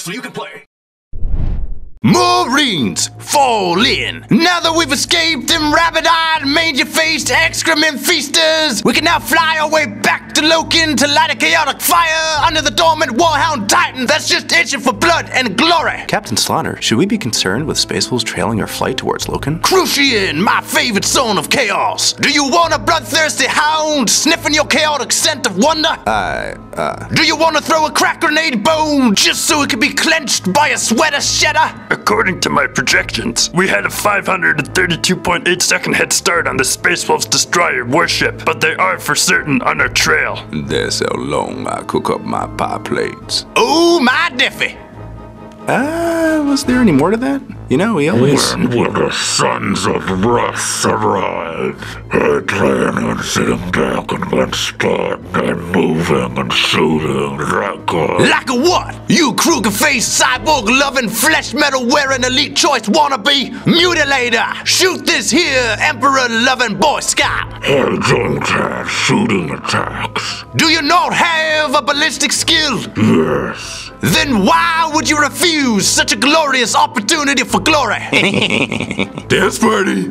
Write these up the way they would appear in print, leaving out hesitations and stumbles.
so you can play. Marines, fall in! Now that we've escaped them rabbit-eyed, mangy-faced excrement feasters, we can now fly our way back to Loken to light a chaotic fire under the dormant Warhound Titan that's just itching for blood and glory. Captain Slaughter, should we be concerned with Space Wolves trailing our flight towards Loken? Crucian, my favorite zone of chaos. Do you want a bloodthirsty hound sniffing your chaotic scent of wonder? Do you want to throw a crack grenade bone just so it can be clenched by a sweater shedder? According to my projections, we had a 532.8 second head start on the Space Wolves destroyer warship, but they are for certain on our trail. That's how long I cook up my pie plates. Oh, my Diffie. Was there any more to that? You know, we always... When will the sons of Russ arrive? I plan on sitting back and then start and moving and shooting that guy. Like a what? You Kruger-faced, cyborg-loving, flesh metal-wearing, elite choice wannabe? Mutilator! Shoot this here Emperor-loving Boy Scout! I don't have shooting attacks. Do you not have a ballistic skill? Yes. Then why would you refuse such a glorious opportunity for glory? Dance party!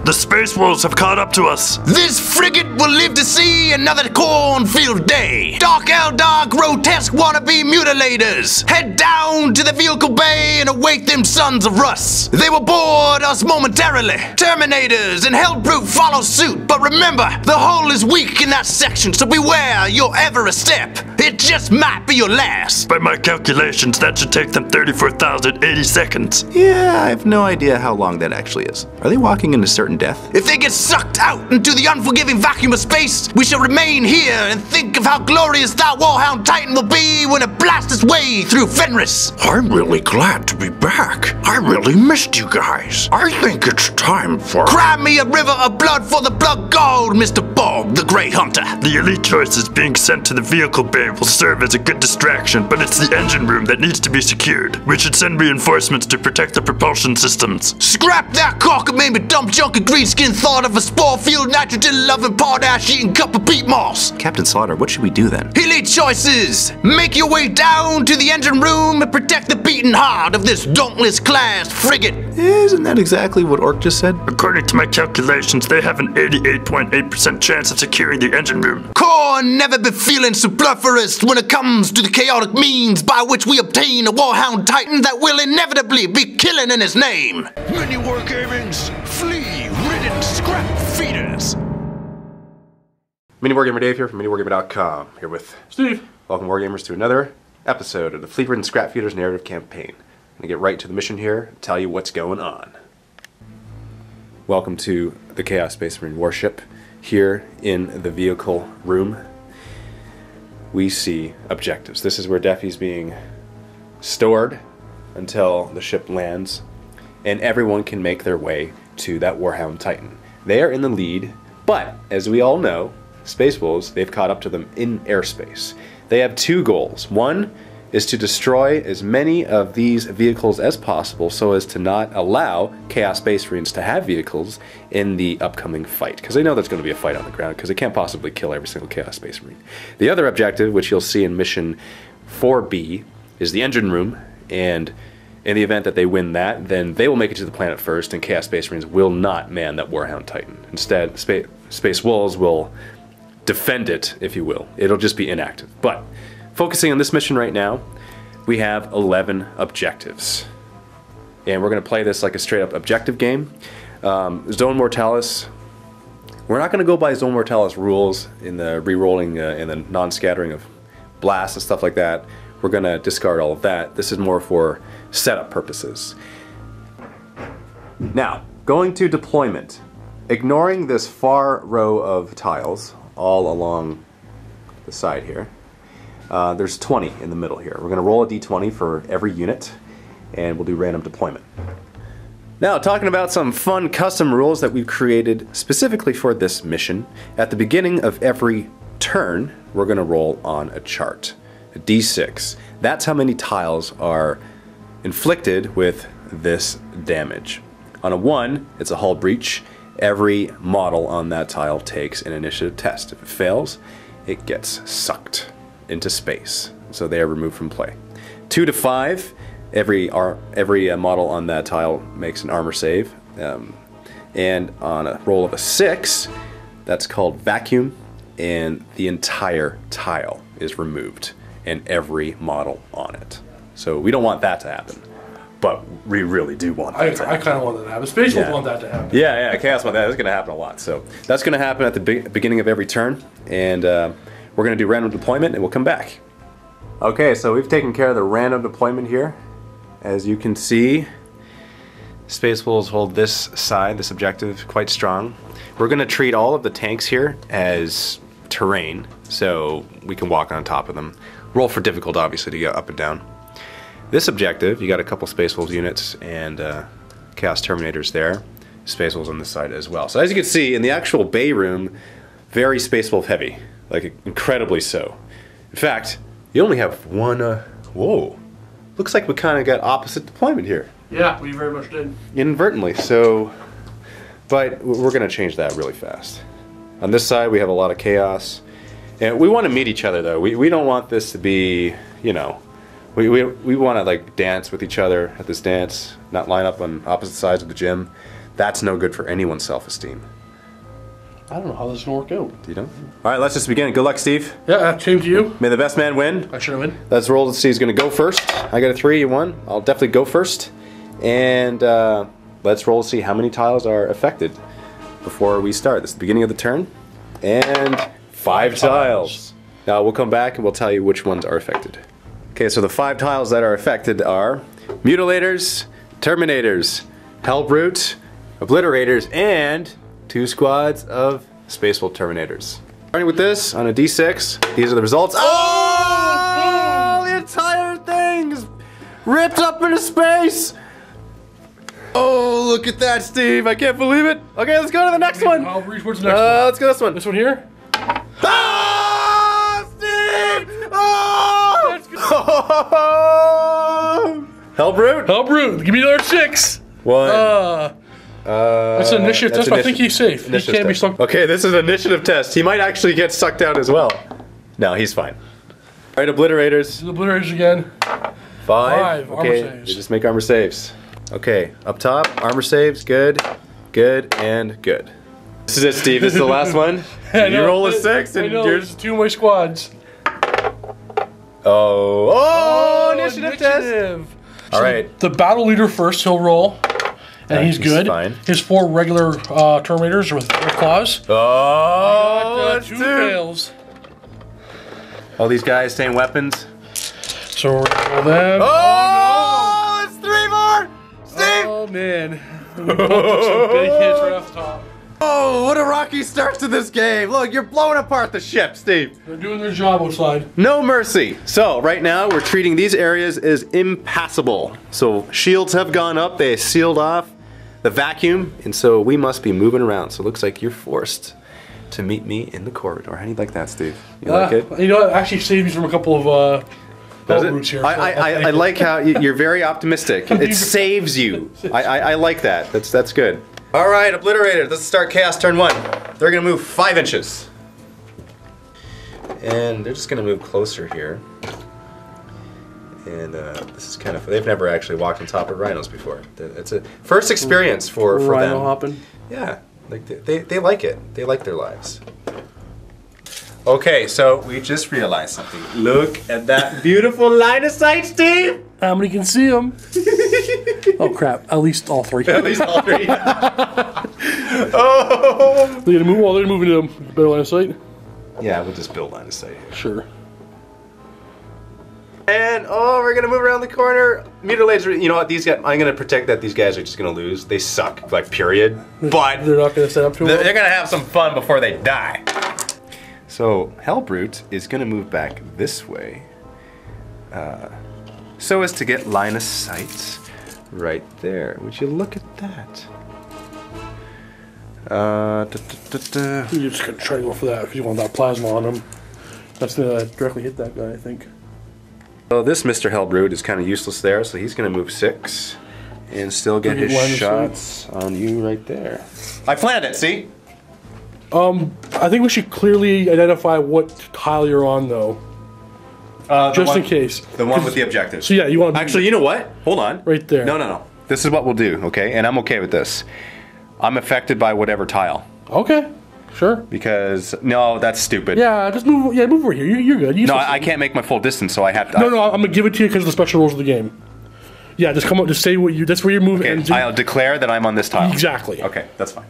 The Space Wolves have caught up to us. This frigate will live to see another cornfield day. Dark Eldar, grotesque wannabe mutilators. Head down to the vehicle bay and await them sons of Russ. They will board us momentarily. Terminators and Hellbrute follow suit. But remember, the hull is weak in that section, so beware your ever a step. It just might be your last. By my calculations, that should take them 34,080 seconds. Yeah, I have no idea how long that actually is. Are they walking into certain death? If they get sucked out into the unforgiving vacuum of space, we shall remain here and think of how glorious that Warhound Titan will be when it blasts its way through Fenris. I'm really glad to be back. I really missed you guys. I think it's time for... Cry me a river of blood for the blood god, Mr. Bog, the Grey Hunter. The elite choices being sent to the vehicle bay will serve as a good distraction, but it's the engine room that needs to be secured. We should send reinforcements to protect the propulsion systems. Scrap that cockamamie dump junk and greenskin thought of a spore-filled nitrogen-loving potash-eating cup of peat moss. Captain Slaughter, what should we do then? Elite choices! Make your way down to the engine room and protect the beating heart of this dauntless-class frigate. Isn't that exactly what Orc just said? According to my calculations, they have an 88.8% chance of securing the engine room. Core never been feeling superfluous when it comes to the chaotic means by which we obtain a Warhound Titan that will inevitably be killing in his name. MiniWarGaming's Flea, Ridden, scrap Feedas. MiniWarGamer Dave here from MiniWarGamer.com, here with Steve. Welcome Wargamers to another episode of the Flea, Ridden, Scrap Feeders narrative campaign. I'm going to get right to the mission here and tell you what's going on. Welcome to the Chaos Space Marine warship. Here in the vehicle room, we see objectives. This is where Daffy's being stored until the ship lands, and everyone can make their way to that Warhound Titan. They are in the lead, but as we all know, Space Wolves, they've caught up to them in airspace. They have two goals. One is to destroy as many of these vehicles as possible so as to not allow Chaos Space Marines to have vehicles in the upcoming fight, because they know there's going to be a fight on the ground, because they can't possibly kill every single Chaos Space Marine. The other objective, which you'll see in mission 4B, is the engine room, and in the event that they win that, then they will make it to the planet first, and Chaos Space Marines will not man that Warhound Titan. Instead, Space Wolves will defend it, if you will. It'll just be inactive. But focusing on this mission right now, we have 11 objectives. And we're going to play this like a straight-up objective game. Zone Mortalis, we're not going to go by Zone Mortalis rules in the re-rolling and the non-scattering of blasts and stuff like that. We're going to discard all of that. This is more for setup purposes. Now, going to deployment. Ignoring this far row of tiles all along the side here, there's 20 in the middle here. We're going to roll a d20 for every unit, and we'll do random deployment. Now, talking about some fun custom rules that we've created specifically for this mission. At the beginning of every turn, we're going to roll on a chart, a d6. That's how many tiles are inflicted with this damage. On a 1, it's a hull breach, Every model on that tile takes an initiative test. If it fails, it gets sucked into space. So they are removed from play. 2 to 5, every model on that tile makes an armor save. And on a roll of a 6, that's called vacuum, and the entire tile is removed and every model on it. So we don't want that to happen, but we really do want that to happen. I kind of want that to happen. Space Wolves want that to happen. Yeah, Chaos want that. That's going to happen a lot. So that's going to happen at the beginning of every turn, and we're going to do random deployment, and we'll come back. Okay, so we've taken care of the random deployment here. As you can see, Space Wolves hold this side, this objective, quite strong. We're going to treat all of the tanks here as terrain, so we can walk on top of them. Roll for difficult, obviously, to get up and down. This objective, you got a couple Space Wolves units and Chaos Terminators there. Space Wolves on this side as well. So as you can see, in the actual bay room, very Space Wolf heavy, like incredibly so. In fact, you only have one, whoa. Looks like we kind of got opposite deployment here. Yeah, we very much did. Inadvertently, so, but we're going to change that really fast. On this side, we have a lot of chaos. And we want to meet each other, though. We don't want this to be, you know, we want to, like, dance with each other at this dance, not line up on opposite sides of the gym. That's no good for anyone's self-esteem. I don't know how this is going to work out. Do you know? All right, let's just begin. Good luck, Steve. Yeah, same to you. May the best man win. I should win. Let's roll to see who's going to go first. I got a 3, you won. I'll definitely go first. And let's roll to see how many tiles are affected before we start. This is the beginning of the turn. And 5 tiles. Now we'll come back and we'll tell you which ones are affected. Okay, so the 5 tiles that are affected are Mutilators, Terminators, Hellbrute, Obliterators, and 2 squads of Space Wolf Terminators. Starting with this, on a D6, these are the results. Oh! The entire thing is ripped up into space! Oh, look at that, Steve. I can't believe it. Okay, let's go to the next one. I'll reach towards the next one. Let's go to this one. This one here? Ah, Steve! Oh! Let's go. Hellbrute? Hellbrute, give me another 6. 1. That's an initiative test, but I think he's safe. He can't be stuck. Okay, this is an initiative test. He might actually get sucked out as well. No, he's fine. All right, Obliterators. The Obliterators again. 5. Armor Okay, saves. they just make armor saves. Okay, up top, armor saves, good, good, and good. This is it, Steve. This is the last one. You roll a 6, and there's 2 of my squads. Oh, initiative test. So All right. The battle leader first, he'll roll, and he's good. Fine. His 4 regular Terminators with claws. Oh, that's 2 2. fails. All these guys staying weapons. So we're gonna roll them. Oh, it's 3 more. Steve. Oh man, we both took some big hits right off the top. Oh, what a rocky start to this game. Look, you're blowing apart the ship, Steve. They're doing their job outside. No mercy. So, right now, we're treating these areas as impassable. So, shields have gone up. They sealed off the vacuum, and so we must be moving around. So, it looks like you're forced to meet me in the corridor. How do you like that, Steve? You like it? You know what? Actually saved me from a couple of routes here. I like how you're very optimistic. It saves you. I like that. That's good. All right, Obliterators. Let's start Chaos turn 1. They're gonna move 5 inches, and they're just gonna move closer here. And this is kind of, they've never actually walked on top of rhinos before. It's a first experience for Rhino them. hopping. Yeah, like they like it. They like their lives. Okay, so we just realized something. Look at that beautiful line of sight, Steve! How many can see them? Oh crap! At least all 3. At least all 3. Oh! They're gonna move. Well, they're moving to them. Better line of sight. Yeah, we'll just build line of sight here. Sure. And oh, we're gonna move around the corner. Mutilators, you know what? These guys, I'm gonna protect that. These guys are just gonna lose. They suck, like period. But they're not gonna set up too well. they're gonna have some fun before they die. So Hellbrute is gonna move back this way, so as to get line of sight right there. Would you look at that? You're just gonna try to go for that because you want that plasma on him. That's gonna directly hit that guy, I think. So this Mr. Hellbrute is kind of useless there, so he's gonna move 6, and still get his shots on you right there. I planned it, see? I think we should clearly identify what tile you're on, though. Just in case. The one with the objectives. So yeah, you want to... Actually, you know what? Hold on. Right there. No. This is what we'll do, okay? And I'm okay with this. I'm affected by whatever tile. Okay. Sure. Because, no, that's stupid. Yeah, just move. Yeah, move over here. You're good. No, I can't make my full distance, so I have to... No, I'm going to give it to you because of the special rules of the game. Yeah, just come up, just say what you... That's where you're moving. Okay, I'll declare that I'm on this tile. Exactly. Okay, that's fine.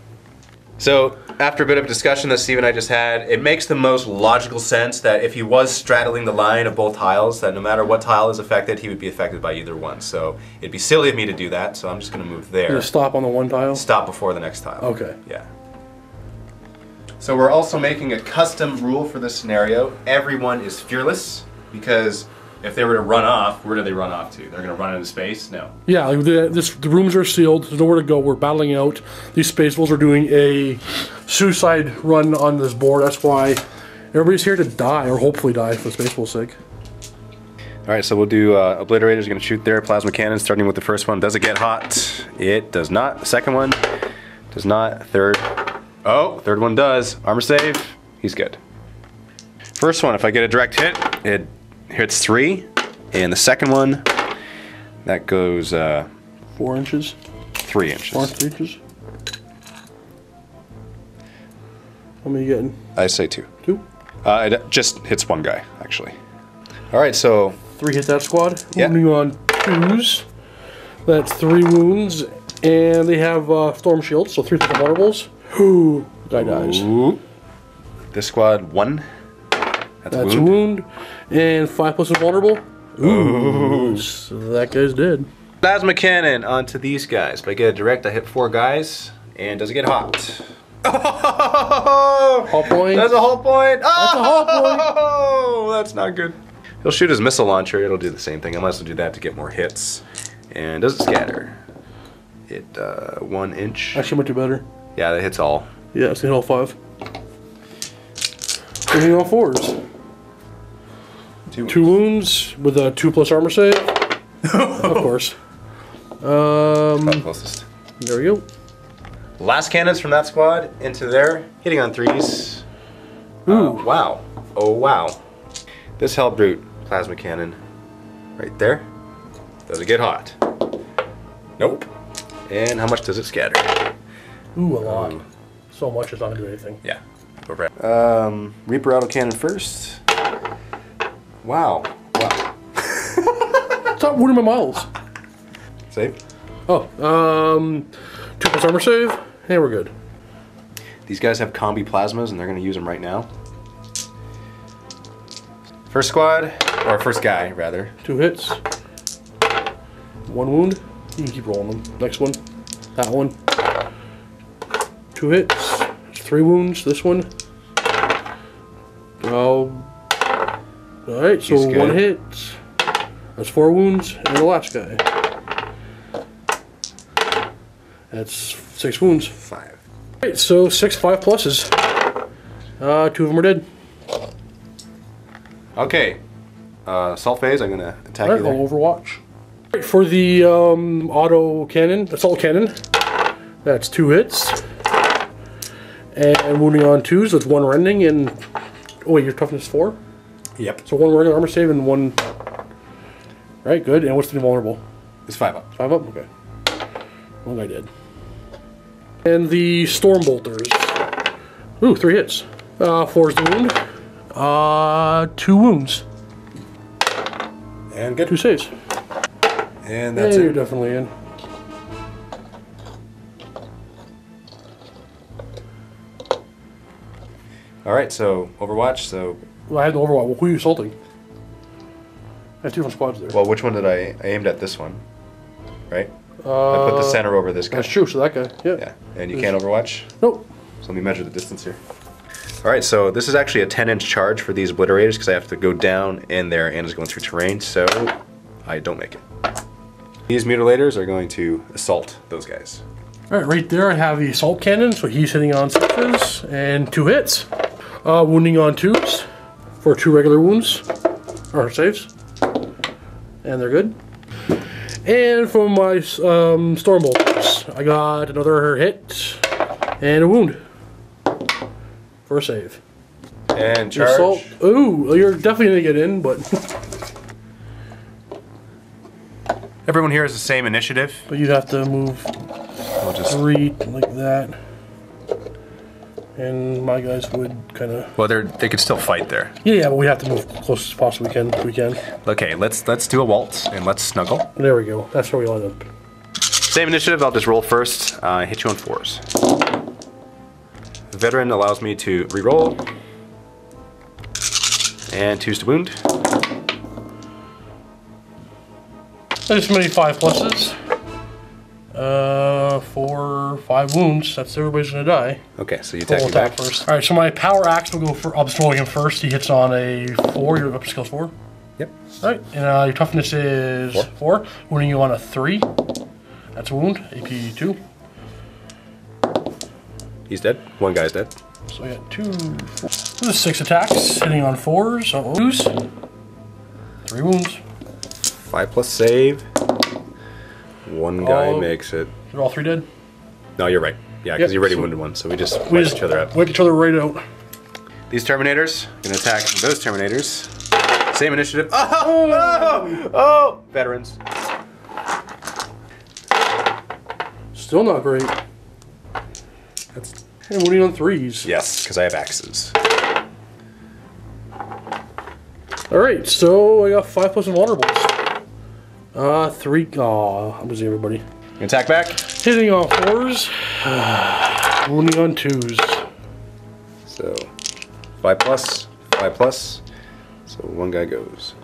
So, after a bit of discussion that Steve and I just had, it makes the most logical sense that if he was straddling the line of both tiles, that no matter what tile is affected, he would be affected by either one. So, it'd be silly of me to do that, so I'm just going to move there. You're gonna stop on the one tile? Stop before the next tile. Okay. Yeah. So we're also making a custom rule for this scenario. Everyone is fearless, because if they were to run off, where do they run off to? They're going to run into space? No. Yeah, like the rooms are sealed. There's nowhere to go. We're battling out. These space wolves are doing a suicide run on this board. That's why everybody's here to die, or hopefully die, for the space wolf's sake. All right, so we'll do Obliterator's going to shoot their plasma cannon, starting with the first one. Does it get hot? It does not. The second one does not. Third. Oh, third one does. Armor save. He's good. First one, if I get a direct hit, it hits 3. And the second one, that goes 4 inches. 3 inches. 4 inches. How many are you getting? I say 2. 2? It just hits one guy, actually. All right, so 3 hit that squad. Yeah. Moving on 2s. That's 3 wounds, and they have storm shields, so 3 vulnerables. Ooh, guy dies. Ooh. This squad 1. That's a wound. And 5 plus invulnerable. Ooh. So that guy's dead. Plasma cannon onto these guys. If I get a direct, I hit 4 guys. And does it get hot? Oh! Hull point. That's a hull point. Oh! That's a hull point. Oh, that's not good. He'll shoot his missile launcher. It'll do the same thing. I must do that to get more hits. And does it scatter? It 1 inch. Actually, might do better. Yeah, that hits all. Yeah, it's the all 5. Moving on 4s. 2 wounds with a 2 plus armor save. Of course. Closest. There we go. Last cannons from that squad into there, hitting on 3s. Ooh. Wow. Oh, wow. This Hellbrute plasma cannon right there. Does it get hot? Nope. And how much does it scatter? Ooh, a lot. So much it's not going to do anything. Yeah. Reaper autocannon first. Wow. Wow. Stop wounding my models. Save. Oh, 2 plus armor save. Hey, we're good. These guys have combi plasmas, and they're going to use them right now. First squad, or first guy, rather. 2 hits. 1 wound. You can keep rolling them. Next one. That one. 2 hits. 3 wounds. This one. Alright, so 1 hit. That's 4 wounds. And the last guy. That's 6 wounds. 5. Alright, so 6 5 pluses. 2 of them are dead. Okay. Assault phase, I'm going to attack you there. I'll Overwatch. Right, for the auto cannon, assault cannon, that's 2 hits. And wounding on 2s, that's 1 rending and... Oh wait, your toughness is 4? Yep. So 1 regular armor save and 1... Right, good. And what's the invulnerable? It's 5 up. 5 up? Okay. 1 guy dead. And the storm bolters. Ooh, 3 hits. 4 is the wound. 2 wounds. And good. 2 saves. And that's You're it. definitely in. Alright, so Overwatch, so... Well, I had the Overwatch. Well, who are you assaulting? I have 2 different squads there. Well, which one did I aimed at this one? Right? I put the center over this guy. That's true, so that guy, yeah. Yeah, and you can't Overwatch? Nope. So let me measure the distance here. Alright, so this is actually a 10-inch charge for these obliterators because I have to go down in there and it's going through terrain, so I don't make it. These mutilators are going to assault those guys. Alright, right there I have the assault cannon, so he's hitting on 6s and 2 hits. Wounding on 2s for 2 regular wounds, or saves. And they're good. And from my storm bolters, I got another hit and a wound for a save. And charge. Assault. Ooh, you're definitely gonna get in, but Everyone here has the same initiative. but you'd have to move We'll just 3 like that, and my guys would kind of. well, they could still fight there. Yeah, but we have to move close as possible we can. Okay, let's do a waltz and let's snuggle. There we go. That's where we line up. Same initiative. I'll just roll first. Hit you on 4s. The veteran allows me to re-roll and 2s to wound. There's many 5 pluses. 4, 5 wounds. That's everybody's gonna die. Okay, so you We'll attack me attack back. first. All right, so my power axe will go for. I'll just roll him first. He hits on a 4. You're up to skills 4. Yep. All right, and your toughness is 4. Wounding you on a 3. That's a wound. AP 2. He's dead. One guy's dead. So I got 2, 4. This is 6 attacks, hitting on 4s. Uh-oh. 3 wounds. 5 plus save. One guy Oh. makes it. They're all 3 dead. No, you're right. Yeah, because Yep, you already so wounded one, so we just We wipe just each other up. wipe each other right out. These Terminators gonna attack those Terminators. Same initiative. Oh! Veterans. Still not great. That's And what are you on 3s? yes, because I have axes. All right, so I got 5 plus vulnerables. 3. Aw, I'm losing everybody. Attack back. Hitting on 4s. Wounding on 2s. So 5 plus, 5 plus. So one guy goes.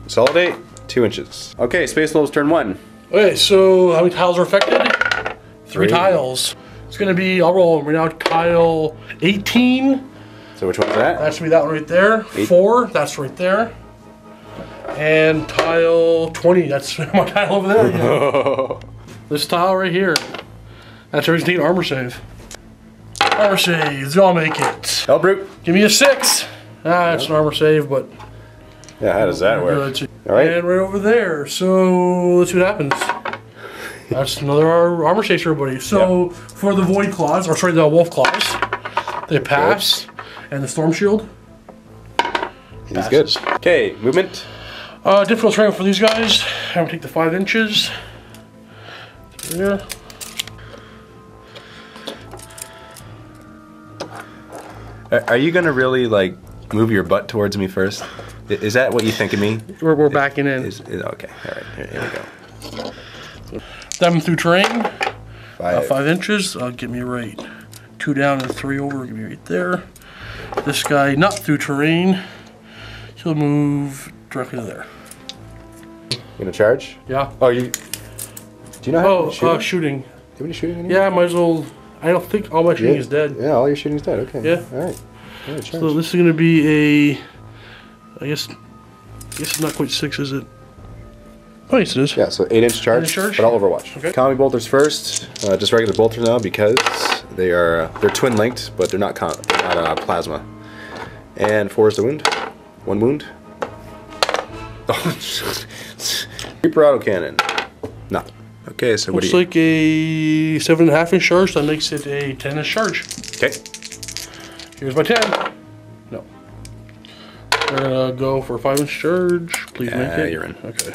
Consolidate. 2 inches. Okay, Space Wolves turn 1. Okay, so how many tiles are affected? 3 3. tiles. It's gonna be. I'll roll. We're now tile 18. So which one's that? That's gonna be that one right there. 4. That's right there. And tile 20. That's my tile over there. Yeah. This tile right here. That's where he's taking armor save. Armor saves. Y'all make it. Hell brute. Give me a 6. That's an armor save, but. Yeah, how does that work? Good. All right. And right over there. So let's see what happens. That's another armor save for everybody. So for the void claws, or sorry, the wolf claws, they pass, and the storm shield. He's good. Okay, movement. Difficult terrain for these guys. I'm gonna take the 5 inches. There. Are you gonna really like move your butt towards me first? Is that what you think of me? We're backing in. Okay, all right. Here we go. Them through terrain. 5. 5 inches. Get me right. 2 down and 3 over. Give me right there. This guy not through terrain. He'll move directly to there. You gonna charge? Yeah. Oh, you. Do you know how to shoot? Shooting. Do you have any shooting anymore? Yeah, might as well. I don't think all my shooting is dead. Yeah, all your shooting's dead. Okay. Yeah. All right. Yeah, charge. So this is going to be a. I guess it's not quite 6, is it? Oh, yes, it is. Yeah, so 8-inch charge, 8-inch charge? but I'll Overwatch. Okay. Combi bolters first, just regular bolters now because they're twin linked, but they're not plasma. And 4 is the wound. 1 wound. Oh, Reaper autocannon. No. Okay, so what do Looks you? like a 7.5-inch charge. That makes it a 10-inch charge. Okay. Here's my 10. No. We're gonna go for a 5-inch charge. Please make it. You're in. Okay.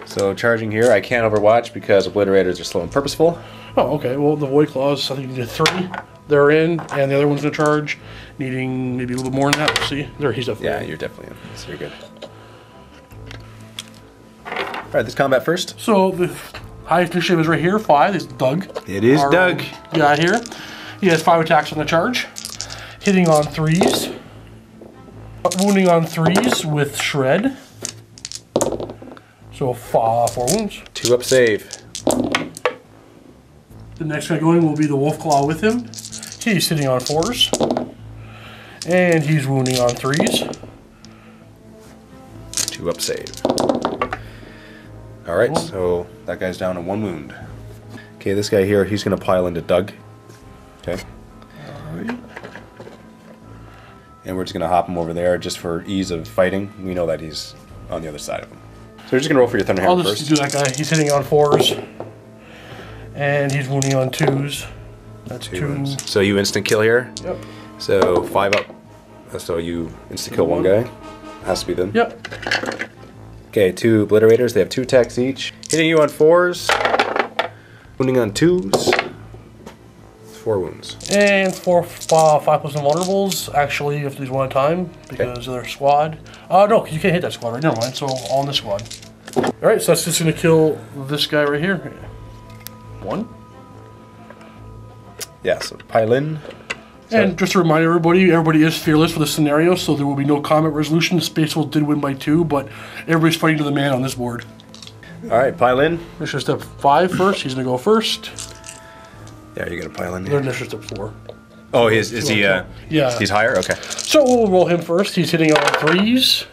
So charging here, I can't Overwatch because obliterators are slow and purposeful. Oh, okay. Well, the void claws. I think you need 3. They're in, and the other one's gonna charge, needing maybe a little bit more than that. We'll see. There, he's definitely. Yeah, in. you're definitely in. So you're good. All right, this combat first. So the highest initiative is right here. 5 is Doug. It is Doug. Guy here. He has 5 attacks on the charge, hitting on 3s, wounding on 3s with shred. So 4 wounds. 2 up save. The next guy going will be the wolf claw with him. He's hitting on 4s, and he's wounding on 3s. 2 up save. All right, so that guy's down to 1 wound. Okay, this guy here, he's gonna pile into Doug. Okay. All right. And we're just gonna hop him over there just for ease of fighting. We know that he's on the other side of him. So you're just gonna roll for your thunder hammer I'll just do that guy. He's hitting on 4s. And he's wounding on 2s. That's 2. So you instant kill here? Yep. So 5 up. So you instant kill one guy. Has to be them. Yep. Okay, 2 obliterators. They have 2 attacks each. Hitting you on 4s. Wounding on 2s. 4 wounds. And 5 plus invulnerables. Actually, you have to do one at a time because of their squad. No, you can't hit that squad, right? Never mind. So all in this squad. Alright, so that's just going to kill this guy right here. 1. Yeah, so pile in. And just to remind everybody is fearless for this scenario, so there will be no combat resolution. The Space Wolves did win by 2, but everybody's fighting to the man on this board. Alright, pile in. Initiative step 5 first. He's going to go first. Yeah, you're going to pile in They're here. initiative step 4. Oh, is he, Yeah. he's higher? Okay. So we'll roll him first. He's hitting on 3s.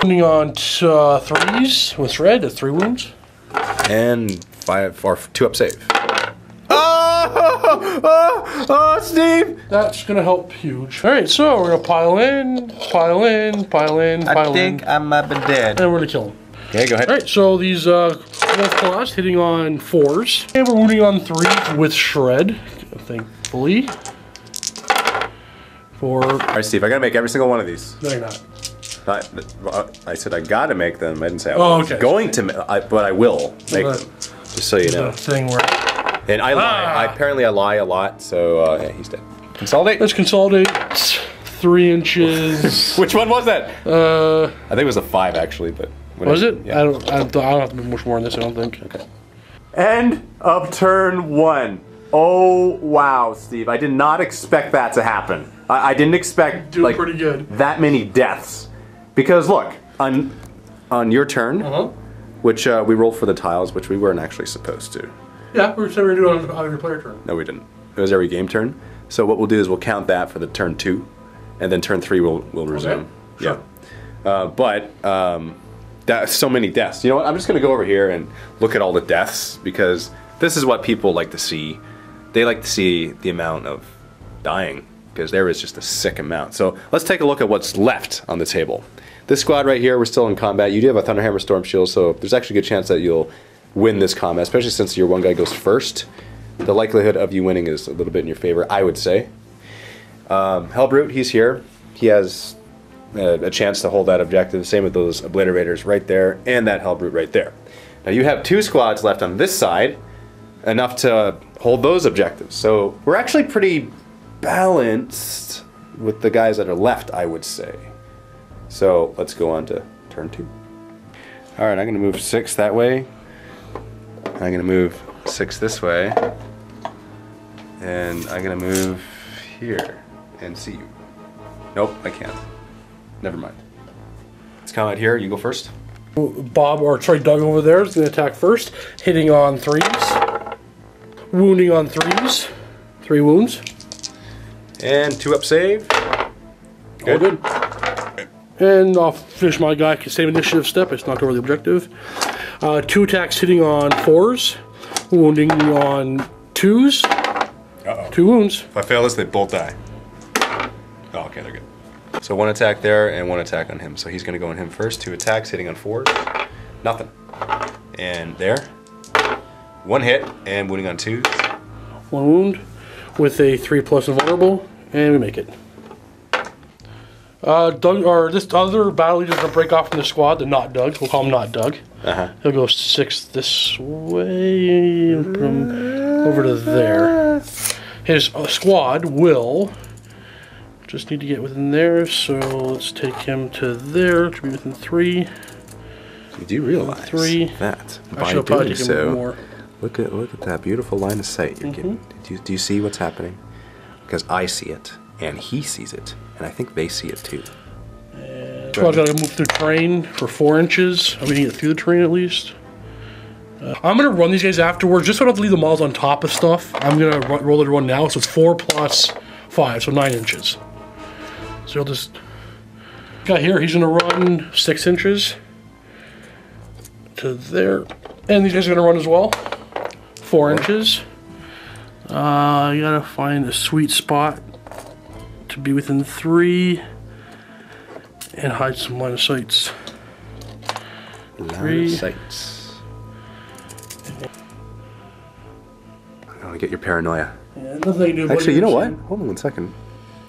Hitting on 3s with Shred. That's 3 wounds. And 5 or 2 up save. Oh, Steve! That's gonna help huge. Alright, so we're gonna pile in. I think I might be dead. And we're gonna kill him. Okay, go ahead. Alright, so these wolf claws hitting on 4s. And we're wounding on 3s with Shred, thankfully. Alright, Steve, I gotta make every single one of these. No, you're not. I said I gotta make them. I didn't say I was okay. going to, but I will make them. Just so you know. The thing where... And I lie. Apparently I lie a lot, so yeah, he's dead. Consolidate? Let's consolidate. 3 inches. Which one was that? I think it was a 5 actually, but... Was it? Yeah. I don't have to do much more on this, I don't think. Okay. End of turn 1. Oh, wow, Steve. I did not expect that to happen. I didn't expect Doing pretty good. that many deaths. Because look, on your turn, which we rolled for the tiles, which we weren't actually supposed to. Yeah, we said we were doing it on every player turn. No, we didn't. It was every game turn. So what we'll do is we'll count that for the turn 2, and then turn 3 we'll resume. Okay. Sure. Yeah. That's so many deaths. You know what? I'm just gonna go over here and look at all the deaths because this is what people like to see. They like to see the amount of dying because there is just a sick amount. So let's take a look at what's left on the table. This squad right here, we're still in combat. You do have a Thunderhammer Storm Shield, so there's actually a good chance that you'll win this combat, especially since your one guy goes first. The likelihood of you winning is a little bit in your favor, I would say. Hellbrute, he's here. He has a chance to hold that objective. Same with those Obliterators right there and that Hellbrute right there. Now you have 2 squads left on this side, enough to hold those objectives. So we're actually pretty balanced with the guys that are left, I would say. So let's go on to turn 2. Alright, I'm going to move 6 that way. I'm going to move 6 this way. And I'm going to move here and see you. Nope, I can't. Never mind. Let's come out here. You go first. Doug over there is going to attack first, hitting on 3s, wounding on 3s, 3 wounds. And 2 up save. Good. All good. And I'll finish my guy, same initiative step, it's knocked over the objective. 2 attacks hitting on 4s, wounding on 2s, 2 wounds. If I fail this, they both die. Oh, okay, they're good. So 1 attack there and 1 attack on him. So he's going to go on him first. 2 attacks hitting on 4s. Nothing. And there. 1 hit and wounding on 2s. 1 wound with a 3+ invulnerable, and we make it. Doug, or this other battle leader's gonna break off from the squad, the not Doug. We'll call him not Doug. He'll go 6 this way, from over to there. His squad will just need to get within there, so let's take him to there, to be within 3. You do realize 3. that I by should probably doing take him so, more. look at that beautiful line of sight you're getting. Do you see what's happening? Because I see it, and he sees it, and I think they see it too. So I've got to move through terrain for 4 inches. I'm going to get through the terrain at least. I'm going to run these guys afterwards, just so I don't have to leave the models on top of stuff. I'm going to roll it run now, so it's 4 plus 5, so 9 inches. So you'll just... Got here, he's going to run 6 inches to there. And these guys are going to run as well. 4 inches. You got to find a sweet spot to be within 3. And hide some line of sights. Line of sight. I want to get your paranoia. Yeah, nothing I can do. Actually, you know what? Hold on 1 second.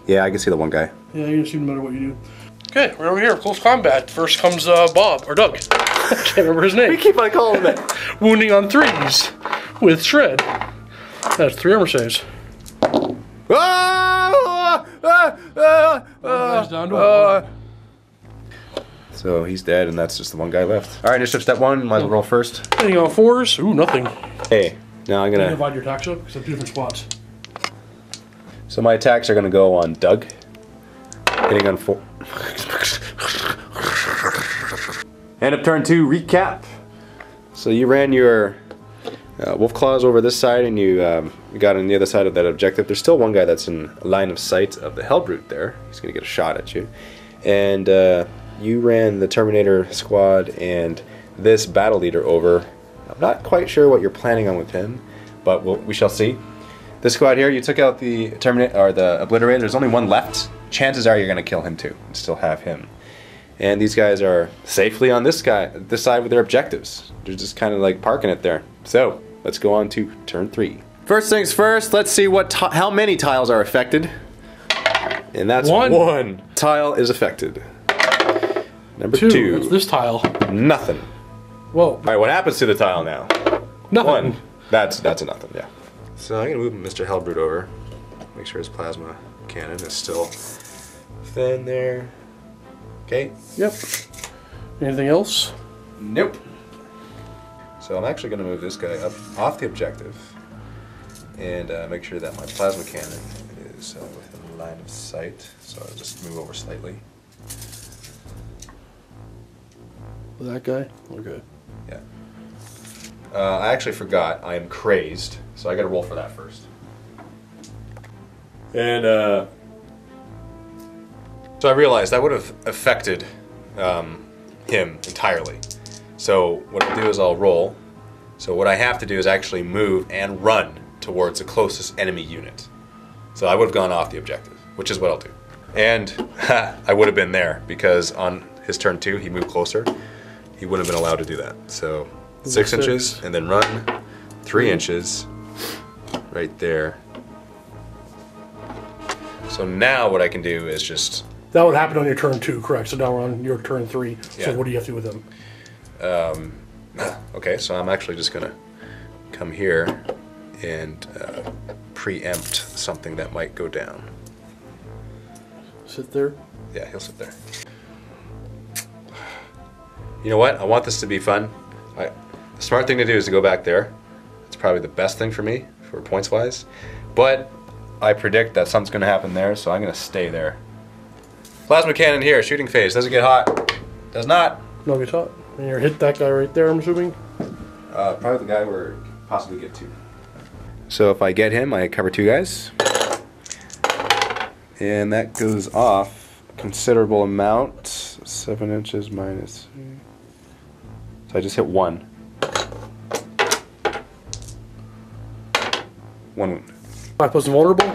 Yeah, I can see the one guy. Yeah, you can see no matter what you do. Okay, we're over here. Close combat. First comes Bob, or Doug. I can't remember his name. We keep on calling him that. Wounding on 3s with Shred. That's 3 armor saves. So he's dead, and that's just the one guy left. All right, initiative step 1. Might as well roll first. Hitting on 4s. Ooh, nothing. Hey, now I'm Can you gonna divide your attacks up? Because they're 2 different spots. So my attacks are gonna go on Doug. Hitting on 4. End of turn 2. Recap. So you ran your wolf claws over this side, and you got on the other side of that objective. There's still one guy that's in line of sight of the Hellbrute there. He's gonna get a shot at you. And you ran the Terminator squad and this battle leader over. I'm not quite sure what you're planning on with him, but we shall see. This squad here, you took out the Terminator or the Obliterator. There's only one left. Chances are you're gonna kill him too and still have him. And these guys are safely on this side with their objectives. They're just kind of like parking it there. So let's go on to turn 3. First things first, let's see how many tiles are affected. And that's one tile is affected. Number 2. What's this tile? Nothing. Whoa. All right, what happens to the tile now? Nothing. 1. That's a nothing, yeah. So I'm gonna move Mr. Hellbrute over. Make sure his plasma cannon is still thin there. Okay. Yep. Anything else? Nope. So I'm actually gonna move this guy up off the objective and make sure that my plasma cannon is within line of sight. So I'll just move over slightly. That guy? Okay. Yeah. I actually forgot. I am crazed, so I got to roll for that first. And so I realized that would have affected him entirely. So what I'll do is I'll roll. So what I have to do is actually move and run towards the closest enemy unit. So I would have gone off the objective, which is what I'll do. And I would have been there because on his turn 2, he moved closer. He wouldn't have been allowed to do that. So 6 inches and then run 3 inches right there. So now what I can do is just... That would happen on your turn 2, correct? So now we're on your turn 3. Yeah. So what do you have to do with him? Okay, so I'm actually just gonna come here and preempt something that might go down. Sit there? Yeah, he'll sit there. You know what? I want this to be fun. The smart thing to do is to go back there. It's probably the best thing for me, for points-wise. But I predict that something's going to happen there, so I'm going to stay there. Plasma cannon here, shooting phase. Does it get hot? Does not. No, get hot. And you hit that guy right there, I'm assuming? Probably the guy where it could possibly get to. So if I get him, I cover 2 guys. And that goes off a considerable amount. 7 inches minus... So I just hit 1. 1 wound. 5 plus invulnerable.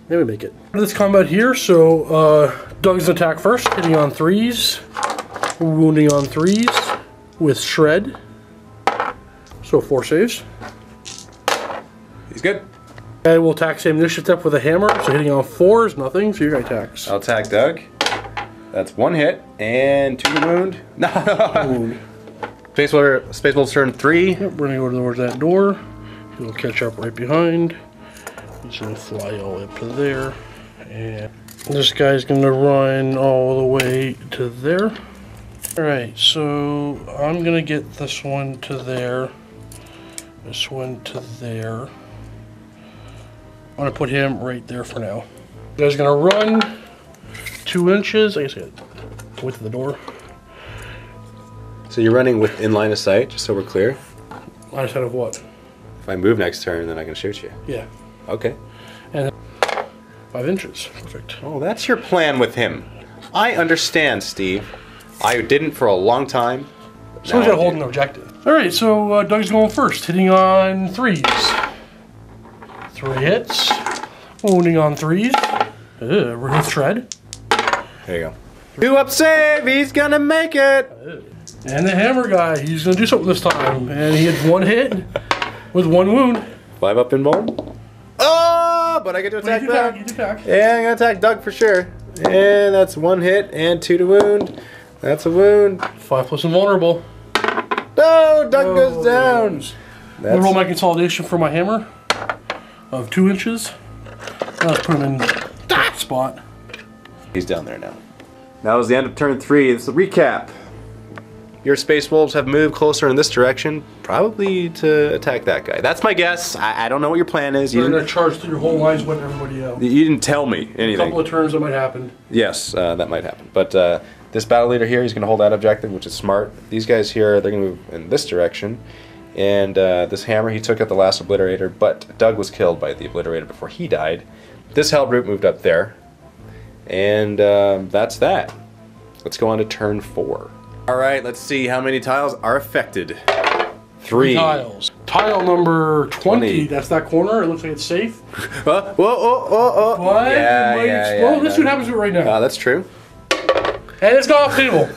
Maybe make it. This combat here, so Doug's attack first, hitting on 3s, wounding on 3s with Shred. So 4 saves. He's good. And we'll attack same initiative step with a hammer, so hitting on 4s, nothing, so your guy attacks. I'll attack Doug. That's 1 hit and 2 wound. No. Wound. Spaceballs turn 3. Yep, we're gonna go towards that door. He'll catch up right behind. He's gonna fly all up to there. And this guy's gonna run all the way to there. Alright, so I'm gonna get this one to there. This one to there. I'm gonna put him right there for now. You guys gonna run 2 inches. I guess I got the width of the door. So you're running within line of sight, just so we're clear? Line of sight of what? If I move next turn, then I can shoot you. Yeah. Okay. And 5 inches. Perfect. Oh, that's your plan with him. I understand, Steve. I didn't for a long time. Someone's got to hold an objective. Alright, so Doug's going first, hitting on 3s. 3 hits. Wounding on 3s. With Shred. There you go. 2 up save! He's gonna make it! And the hammer guy, he's gonna do something this time. And he had 1 hit with 1 wound. 5 up in bone. Oh, but I get to attack Doug. Yeah, I'm gonna attack Doug for sure. And that's 1 hit and 2 to wound. That's a wound. 5 plus invulnerable. No, Doug goes down. I'm gonna roll my consolidation for my hammer of 2 inches. Let's put him in that spot. He's down there now. That was the end of turn 3. It's the recap. Your Space Wolves have moved closer in this direction, probably to attack that guy. That's my guess. I don't know what your plan is. You're gonna charge through your whole lines, wipe everybody out. You didn't tell me anything. A couple of turns that might happen. Yes, that might happen. But this battle leader here, he's going to hold that objective, which is smart. These guys here, they're going to move in this direction. And this hammer, he took out the last obliterator, but Doug was killed by the obliterator before he died. This hell brute moved up there. And that's that. Let's go on to turn 4. All right, let's see how many tiles are affected. 3 tiles. Tile number 20. That's that corner. It looks like it's safe. Whoa, whoa. What? Yeah, it might explode. Let's see what happens to it right now. That's true. And it's gone off table.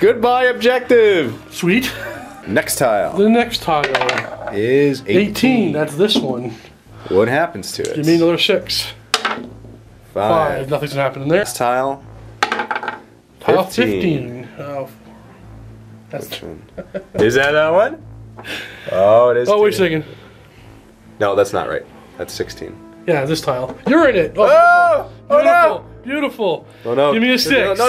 Goodbye, objective. Sweet. Next tile. The next tile is 18. That's this one. What happens to it? Give me another 6. 5. Nothing's gonna happen in there. Next tile. Tile 15. Oh. That's Is that one? Oh, it is. Oh, wait a second. No, that's not right. That's 16. Yeah, this tile. You're in it. Oh, oh, beautiful. no. Beautiful. Oh, no. Give me a 6. No.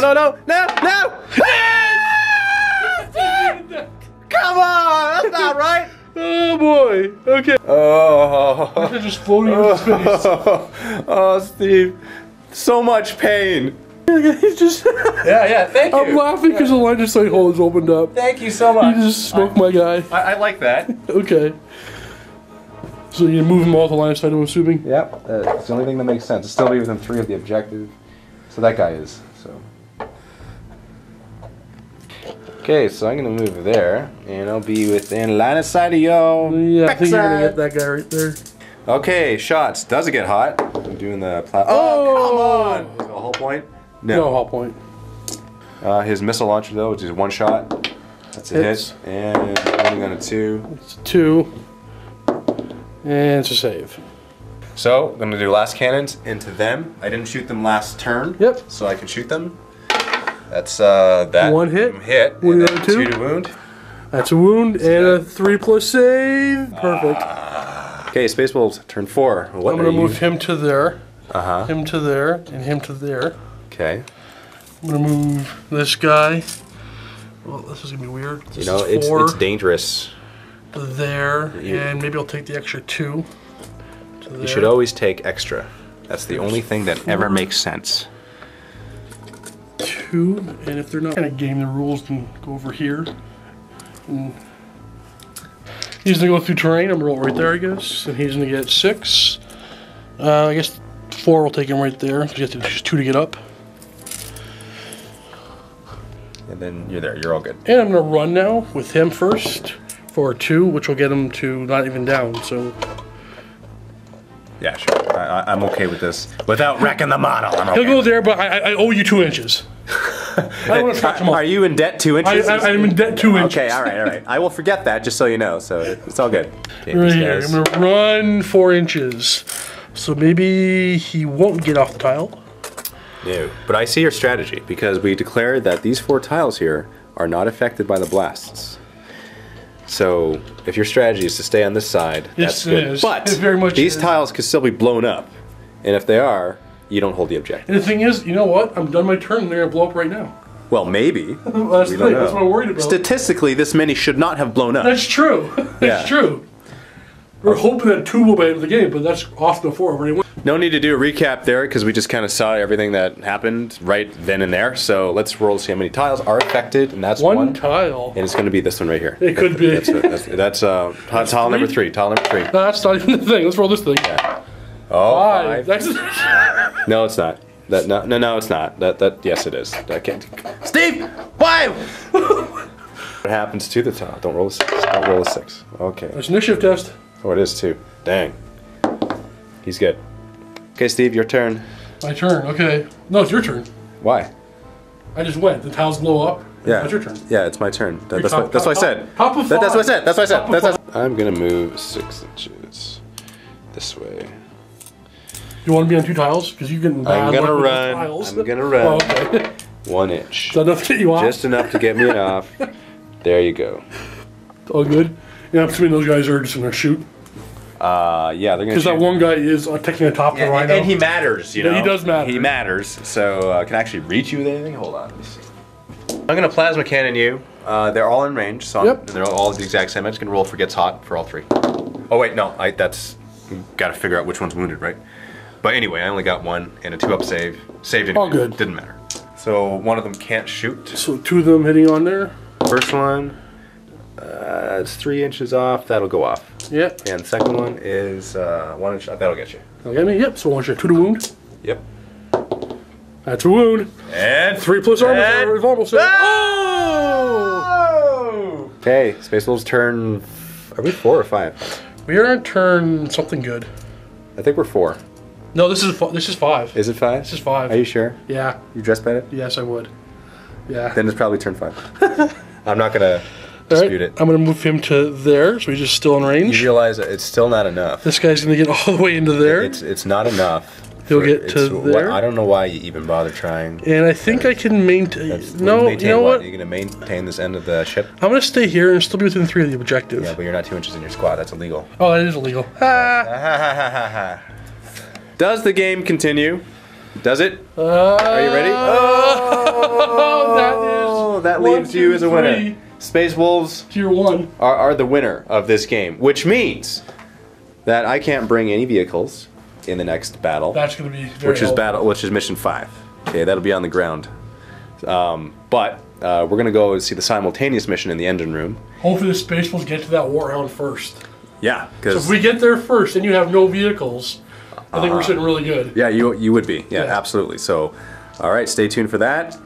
Come on, that's not right. Oh boy. Okay. Oh. They're just floating in space. Oh, Steve. So much pain. He's just. Yeah, thank you. I'm laughing because the line of sight hole is opened up. Thank you so much. You just smoked my guy. I like that. Okay. So you move him off the line of sight, I'm assuming? Yep, that's the only thing that makes sense. It's still be within 3 of the objective. So that guy is, so. Okay, so I'm gonna move there, and I'll be within line of sight of yo. Yeah, I think you're gonna get that guy right there. Okay, shots. Does it get hot? I'm doing the oh, come on! Is it a hull point? No hull point. His missile launcher though, which is 1 shot. That's a hit. And running on a 2. It's 2. And it's a save. So, I'm going to do last cannons into them. I didn't shoot them last turn. Yep. So I can shoot them. That's that. 1 hit. Hit. And then 2 to wound. That's a wound and a 3+ save. Perfect. Okay, Space Wolves, turn 4. What I'm going to move him to there. Uh-huh. Him to there. And him to there. Okay. I'm going to move this guy. Well, this is going to be weird. This you know, is 4 it's dangerous. There. And maybe I'll take the extra 2. You should always take extra. That's the only thing that ever makes sense. 2, and if they're not kind of game the rules, then go over here. And he's gonna go through terrain. I'm gonna roll right there, I guess, and he's gonna get 6. I guess 4 will take him right there because you have to choose 2 to get up. And then you're there. You're all good. And I'm gonna run now with him first for 2, which will get him to not even down. So. Yeah, sure. I'm okay with this. Without wrecking the model, I'm okay. He'll go there, but I owe you 2 inches. I don't want to touch him up. Are you in debt 2 inches? I'm in debt 2 inches. Okay, all right. I will forget that, just so you know. So it's all good. Okay, right here. I'm gonna run 4 inches. So maybe he won't get off the tile. No, but I see your strategy because we declared that these 4 tiles here are not affected by the blasts. So, if your strategy is to stay on this side, that's good. It is. But it very much these is. tiles could still be blown up. And if they are, you don't hold the objective. And the thing is, you know what? I'm done my turn and they're going to blow up right now. Well, maybe. Well, that's the thing. That's what I'm worried about. Statistically, this many should not have blown up. That's true. That's true. We're hoping that 2 will be out of the game, but that's often a 4 already. No need to do a recap there because we just kind of saw everything that happened right then and there. So let's roll to see how many tiles are affected, and that's 1 tile. And it's going to be this one right here. It could be. That's tile number 3. Tile number 3. No, that's not even the thing. Let's roll this thing. Yeah. Oh, 5. That's no, it's not. No, it's not. Yes, it is. I can't. Steve, 5. What happens to the tile? Don't roll a 6. Don't roll a 6. Okay. It's an initiative test. Oh, it is too. Dang. He's good. Okay, Steve, your turn. My turn. Okay. No, it's your turn. Why? I just went. The tiles blow up. Yeah. It's your turn. Yeah, it's my turn. That's top- what I top- said. top of That's what I five. said. That's what I said. Top of That's what I five. said. I'm gonna move 6 inches this way. You want to be on 2 tiles? Because you can. I'm gonna run. I'm gonna run. Oh, okay. 1 inch. Is that enough to get you off? Just enough to get me off. There you go. All good. Yeah, I'm assuming those guys are just gonna shoot. Yeah, they're gonna. Because that one guy is taking the top of the rhino. and he matters, you know. Yeah, he does matter. He matters. So can I actually reach you with anything? Hold on. Let me see. I'm gonna plasma cannon you. They're all in range, so Yep. they're all the exact same. I'm just gonna roll for gets hot for all 3. Oh wait, no, that's got to figure out which one's wounded, right? But anyway, I only got 1 and a 2-up save. Saved anyway. All good. Didn't matter. So one of them can't shoot. So 2 of them hitting on there. First one, it's 3 inches off. That'll go off. Yep. And the second one is 1 inch. That'll get you. That'll get me. Yep. So once you're 2 to wound. Yep. That's a wound. And 3 plus armor. and- Revolver save. Oh! Okay, Space Wolves turn. Are we 4 or 5? We are on turn something good. I think we're 4. No, this is 5. Is it 5? This is 5. Are you sure? Yeah. You dress bet it? Yes, I would. Yeah. Then it's probably turn 5. I'm not gonna All right, dispute it. I'm gonna move him to there, so he's just still in range. You realize that it's still not enough. This guy's gonna get all the way into there, It's not enough. He'll get to there. I don't know why you even bother trying. and I think I can maintain. That's- No, maintain you know what? You're gonna maintain this end of the ship. I'm gonna stay here and still be within 3 of the objective. Yeah, but you're not 2 inches in your squad. That's illegal. Oh, that is illegal. Ah. Does the game continue? Does it? Are you ready? Oh, that one, leaves you two, as a winner. three. Space Wolves Tier 1. are the winner of this game, which means that I can't bring any vehicles in the next battle, That's gonna be very which is mission 5. Okay, that'll be on the ground. But we're gonna go see the simultaneous mission in the engine room. Hopefully the Space Wolves get to that Warhound first. Yeah, So because if we get there first and you have no vehicles, I think we're sitting really good. yeah, you would be. Yeah, Yeah. absolutely. So, all right, stay tuned for that.